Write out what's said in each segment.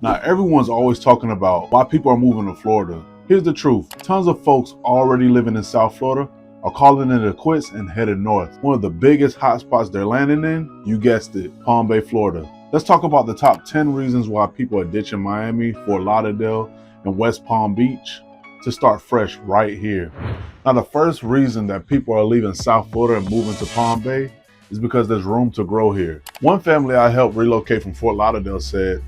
Now, everyone's always talking about why people are moving to Florida. Here's the truth. Tons of folks already living in South Florida are calling it quits and headed north. One of the biggest hotspots they're landing in, you guessed it, Palm Bay, Florida. Let's talk about the top 10 reasons why people are ditching Miami, Fort Lauderdale, and West Palm Beach to start fresh right here. Now, the first reason that people are leaving South Florida and moving to Palm Bay is because there's room to grow here. One family I helped relocate from Fort Lauderdale said,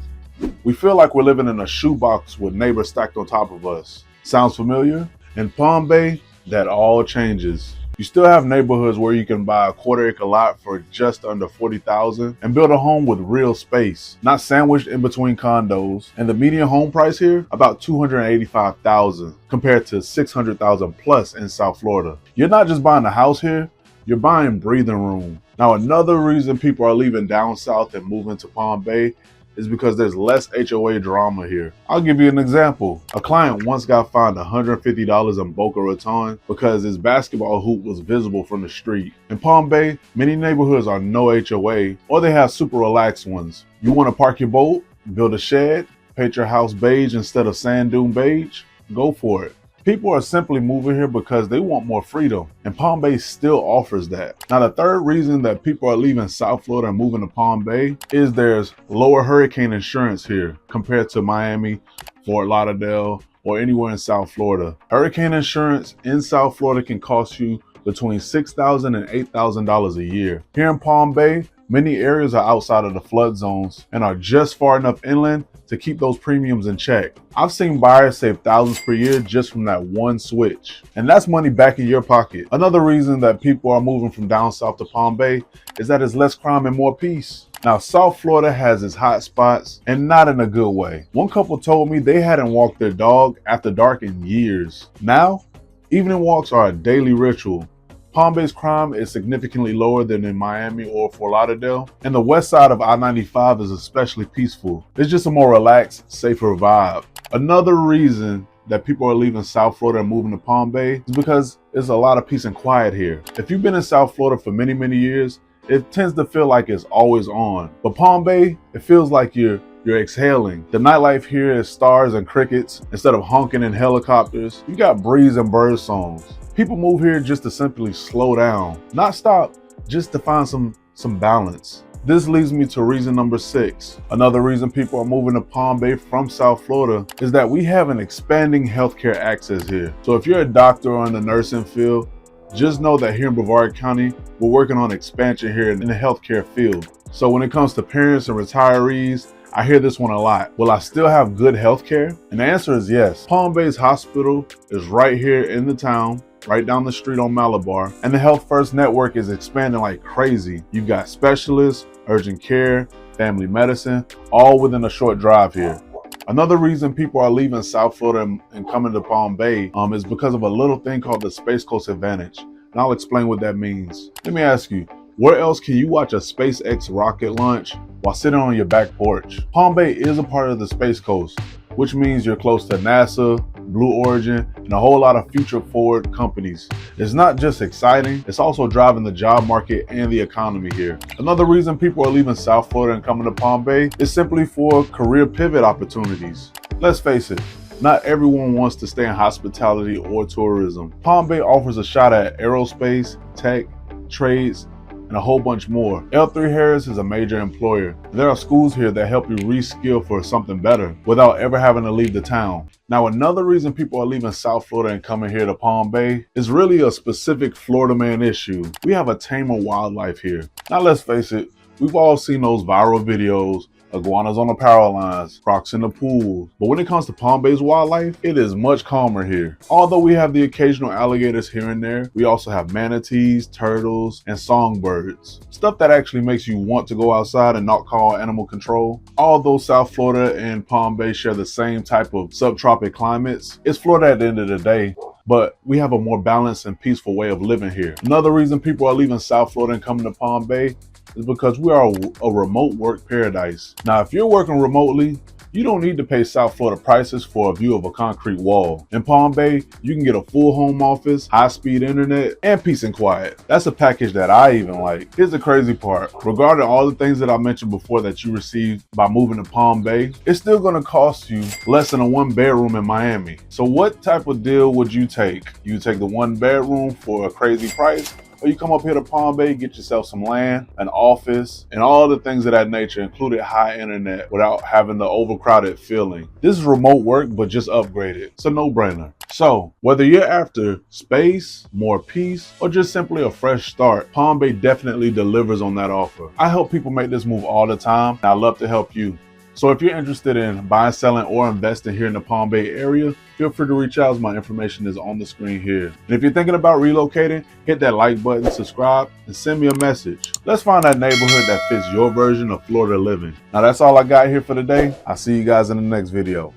"We feel like we're living in a shoebox with neighbors stacked on top of us." Sounds familiar? In Palm Bay, that all changes. You still have neighborhoods where you can buy a quarter-acre lot for just under $40,000 and build a home with real space, not sandwiched in between condos. And the median home price here, about $285,000 compared to $600,000 plus in South Florida. You're not just buying a house here, you're buying breathing room. Now, another reason people are leaving down south and moving to Palm Bay is because there's less HOA drama here. I'll give you an example. A client once got fined $150 in Boca Raton because his basketball hoop was visible from the street. In Palm Bay, many neighborhoods are no HOA, or they have super relaxed ones. You want to park your boat, build a shed, paint your house beige instead of sand dune beige? Go for it. People are simply moving here because they want more freedom, and Palm Bay still offers that. Now, the third reason that people are leaving South Florida and moving to Palm Bay is there's lower hurricane insurance here compared to Miami, Fort Lauderdale, or anywhere in South Florida. Hurricane insurance in South Florida can cost you between $6,000 and $8,000 a year. Here in Palm Bay, many areas are outside of the flood zones and are just far enough inland to keep those premiums in check. I've seen buyers save thousands per year just from that one switch. And that's money back in your pocket. Another reason that people are moving from down south to Palm Bay is that it's less crime and more peace. Now, South Florida has its hot spots, and not in a good way. One couple told me they hadn't walked their dog after dark in years. Now, evening walks are a daily ritual. Palm Bay's crime is significantly lower than in Miami or Fort Lauderdale, and the west side of I-95 is especially peaceful. It's just a more relaxed, safer vibe. Another reason that people are leaving South Florida and moving to Palm Bay is because there's a lot of peace and quiet here. If you've been in South Florida for many, many years, it tends to feel like it's always on. But Palm Bay, it feels like you're exhaling. The nightlife here is stars and crickets instead of honking and helicopters. You got breeze and bird songs. People move here just to simply slow down, not stop, just to find some balance. This leads me to reason number 6. Another reason people are moving to Palm Bay from South Florida is that we have an expanding healthcare access here. So if you're a doctor or in the nursing field, just know that here in Brevard County, we're working on expansion here in the healthcare field. So when it comes to parents and retirees, I hear this one a lot. Will I still have good healthcare? And the answer is yes. Palm Bay's hospital is right here in the town, right down the street on Malabar, and the Health First network is expanding like crazy. You've got specialists, urgent care, family medicine, all within a short drive here. Another reason people are leaving South Florida and coming to Palm Bay is because of a little thing called the Space Coast Advantage. And I'll explain what that means. Let me ask you, where else can you watch a SpaceX rocket launch while sitting on your back porch? Palm Bay is a part of the Space Coast, which means you're close to NASA, Blue Origin, and a whole lot of future-forward companies. It's not just exciting, it's also driving the job market and the economy here. Another reason people are leaving South Florida and coming to Palm Bay is simply for career pivot opportunities. Let's face it, not everyone wants to stay in hospitality or tourism. Palm Bay offers a shot at aerospace, tech, trades, and a whole bunch more. L3 Harris is a major employer. There are schools here that help you reskill for something better without ever having to leave the town. Now, another reason people are leaving South Florida and coming here to Palm Bay is really a specific Florida man issue. We have a tamer wildlife here. Now, let's face it, we've all seen those viral videos, iguanas on the power lines, crocs in the pool. But when it comes to Palm Bay's wildlife, it is much calmer here. Although we have the occasional alligators here and there, we also have manatees, turtles, and songbirds. Stuff that actually makes you want to go outside and not call animal control. Although South Florida and Palm Bay share the same type of subtropic climates, it's Florida at the end of the day. But we have a more balanced and peaceful way of living here. Another reason people are leaving South Florida and coming to Palm Bay is because we are a remote work paradise. Now, if you're working remotely, you don't need to pay South Florida prices for a view of a concrete wall. In Palm Bay, you can get a full home office, high-speed internet, and peace and quiet. That's a package that I even like. Here's the crazy part. Regarding all the things that I mentioned before that you receive by moving to Palm Bay, it's still gonna cost you less than a 1-bedroom in Miami. So what type of deal would you take? You take the 1-bedroom for a crazy price? Or you come up here to Palm Bay, get yourself some land, an office, and all the things of that nature, including high internet, without having the overcrowded feeling. This is remote work, but just upgraded. It's a no-brainer. So, whether you're after space, more peace, or just simply a fresh start, Palm Bay definitely delivers on that offer. I help people make this move all the time, and I love to help you. So if you're interested in buying, selling, or investing here in the Palm Bay area, feel free to reach out as my information is on the screen here. And if you're thinking about relocating, hit that like button, subscribe, and send me a message. Let's find that neighborhood that fits your version of Florida living. Now that's all I got here for today. I'll see you guys in the next video.